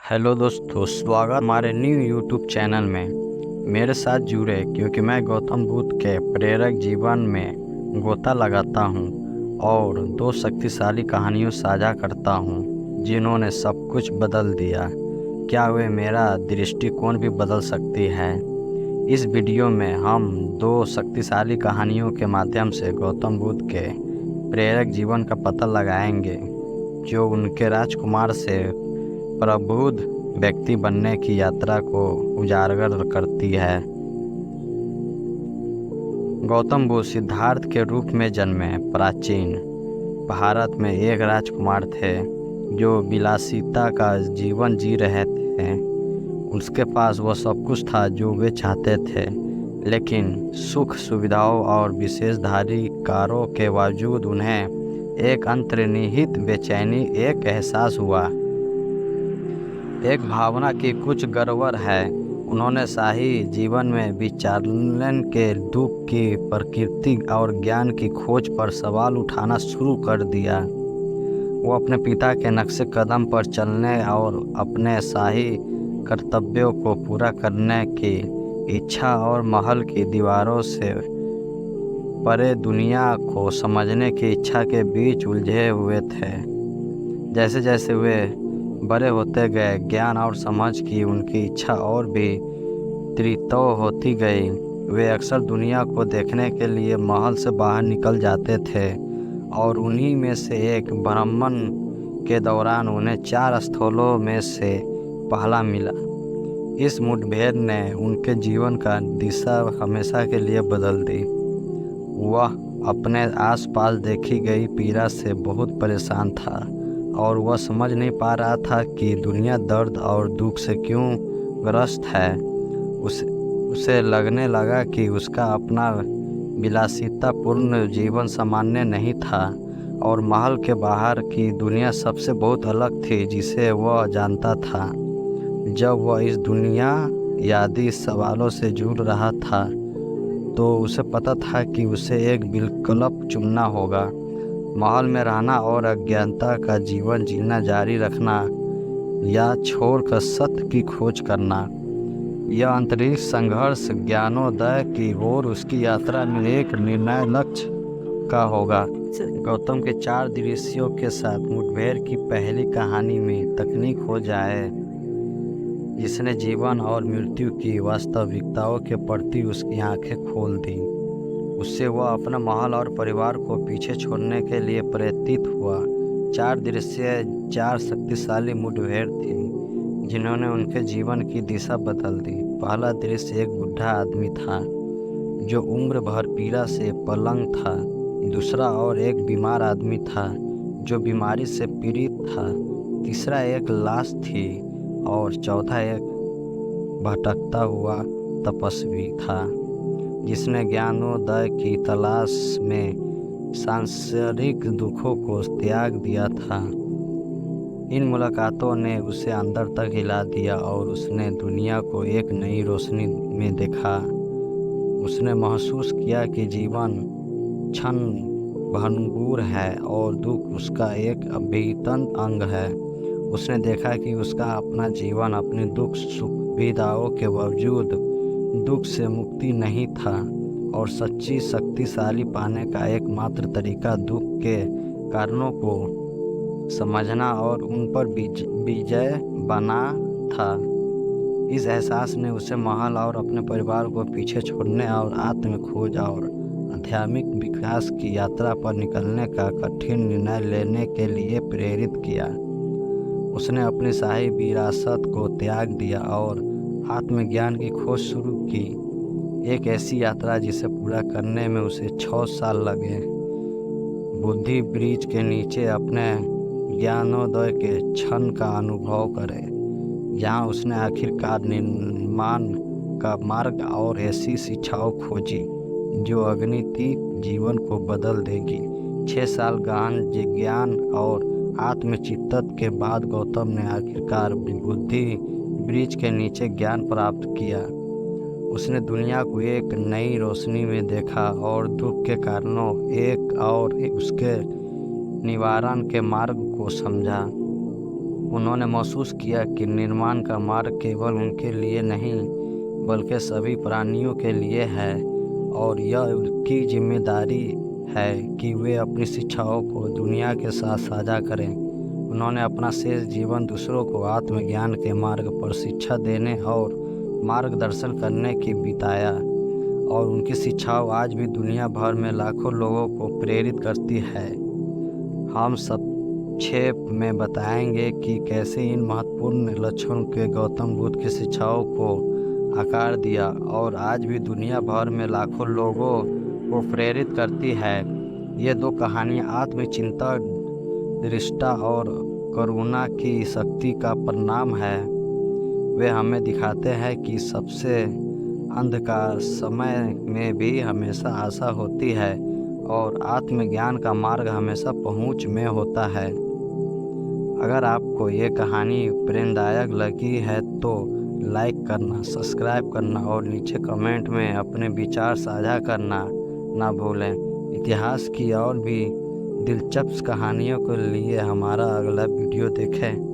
Hello दोस्तों, स्वागत हमारे न्यू यूट्यूब चैनल में। मेरे साथ जुड़े क्योंकि मैं गौतम बुद्ध के प्रेरक जीवन में गोता लगाता हूँ और दो शक्तिशाली कहानियों साझा करता हूँ जिन्होंने सब कुछ बदल दिया। क्या वे मेरा दृष्टिकोण भी बदल सकती है? इस वीडियो में हम दो शक्तिशाली कहानियों के माध्यम से गौतम बुद्ध के प्रेरक जीवन का पता लगाएंगे जो उनके राजकुमार से प्रबुद्ध व्यक्ति बनने की यात्रा को उजागर करती है। गौतम बुद्ध सिद्धार्थ के रूप में जन्मे। प्राचीन भारत में एक राजकुमार थे जो विलासिता का जीवन जी रहे थे। उसके पास वह सब कुछ था जो वे चाहते थे, लेकिन सुख सुविधाओं और विशेषाधिकारों के बावजूद उन्हें एक अंतर्निहित बेचैनी एक एहसास हुआ। एक भावना की कुछ गड़बड़ है। उन्होंने शाही जीवन में विचारण के दुख की प्रकृति और ज्ञान की खोज पर सवाल उठाना शुरू कर दिया। वो अपने पिता के नक्शे कदम पर चलने और अपने शाही कर्तव्यों को पूरा करने की इच्छा और महल की दीवारों से परे दुनिया को समझने की इच्छा के बीच उलझे हुए थे। जैसे जैसे वे बड़े होते गए, ज्ञान और समझ की उनकी इच्छा और भी तीव्र होती गई। वे अक्सर दुनिया को देखने के लिए महल से बाहर निकल जाते थे और उन्हीं में से एक भ्रमण के दौरान उन्हें 4 स्थलों में से पहला मिला। इस मुठभेड़ ने उनके जीवन का दिशा हमेशा के लिए बदल दी। वह अपने आसपास देखी गई पीड़ा से बहुत परेशान था और वह समझ नहीं पा रहा था कि दुनिया दर्द और दुख से क्यों ग्रस्त है। उसे लगने लगा कि उसका अपना विलासितापूर्ण जीवन सामान्य नहीं था और महल के बाहर की दुनिया सबसे बहुत अलग थी जिसे वह जानता था। जब वह इस दुनियावी सवालों से जूझ रहा था तो उसे पता था कि उसे एक विकल्प चुनना होगा: महल में रहना और अज्ञानता का जीवन जीना जारी रखना, या छोड़कर सत्य की खोज करना। यह आंतरिक संघर्ष ज्ञानोदय की ओर उसकी यात्रा में एक निर्णायक लक्ष्य का होगा। गौतम के 4 दृश्यों के साथ मुठभेड़ की पहली कहानी में तकनीक हो जाए जिसने जीवन और मृत्यु की वास्तविकताओं के प्रति उसकी आंखें खोल दी। उससे वह अपना महल और परिवार को पीछे छोड़ने के लिए प्रेरित हुआ। 4 दृश्य 4 शक्तिशाली मुठभेड़ थी जिन्होंने उनके जीवन की दिशा बदल दी। पहला दृश्य एक बूढ़ा आदमी था जो उम्र भर पीड़ा से पलंग था। दूसरा और एक बीमार आदमी था जो बीमारी से पीड़ित था। तीसरा एक लाश थी और चौथा एक भटकता हुआ तपस्वी था जिसने ज्ञानोदय की तलाश में सांसारिक दुखों को त्याग दिया था। इन मुलाकातों ने उसे अंदर तक हिला दिया और उसने दुनिया को एक नई रोशनी में देखा। उसने महसूस किया कि जीवन क्षण भंगुर है और दुख उसका एक अभिन्न अंग है। उसने देखा कि उसका अपना जीवन अपने दुख सुविधाओं के बावजूद दुख से मुक्ति नहीं था और सच्ची शक्तिशाली पाने का एकमात्र तरीका दुख के कारणों को समझना और उन पर विजय बना था। इस एहसास ने उसे महल और अपने परिवार को पीछे छोड़ने और आत्म खोज और आध्यात्मिक विकास की यात्रा पर निकलने का कठिन निर्णय लेने के लिए प्रेरित किया। उसने अपनी शाही विरासत को त्याग दिया और आत्मज्ञान की खोज शुरू की, एक ऐसी यात्रा जिसे पूरा करने में उसे 6 साल लगे। बुद्धि ब्रिज के नीचे अपने ज्ञानोदय के क्षण का अनुभव करे, जहाँ उसने आखिरकार निर्माण का मार्ग और ऐसी शिक्षाओं खोजी जो अगणित जीवन को बदल देगी। 6 साल गहन ज्ञान और आत्मचिंतन के बाद गौतम ने आखिरकार बुद्धि ब्रिज के नीचे ज्ञान प्राप्त किया। उसने दुनिया को एक नई रोशनी में देखा और दुख के कारणों एक और उसके निवारण के मार्ग को समझा। उन्होंने महसूस किया कि निर्माण का मार्ग केवल उनके लिए नहीं बल्कि सभी प्राणियों के लिए है और यह उनकी जिम्मेदारी है कि वे अपनी शिक्षाओं को दुनिया के साथ साझा करें। उन्होंने अपना शेष जीवन दूसरों को आत्मज्ञान के मार्ग पर शिक्षा देने और मार्गदर्शन करने की बिताया और उनकी शिक्षाओं आज भी दुनिया भर में लाखों लोगों को प्रेरित करती है। हम संक्षेप में बताएंगे कि कैसे इन महत्वपूर्ण लक्ष्यों के गौतम बुद्ध की शिक्षाओं को आकार दिया और आज भी दुनिया भर में लाखों लोगों को प्रेरित करती है। ये दो कहानियाँ आत्मचिंता, दृष्टा और करुणा की शक्ति का परिणाम है। वे हमें दिखाते हैं कि सबसे अंधकार समय में भी हमेशा आशा होती है और आत्मज्ञान का मार्ग हमेशा पहुंच में होता है। अगर आपको ये कहानी प्रेरणादायक लगी है तो लाइक करना, सब्सक्राइब करना और नीचे कमेंट में अपने विचार साझा करना ना भूलें। इतिहास की और भी दिलचस्प कहानियों के लिए हमारा अगला वीडियो देखें।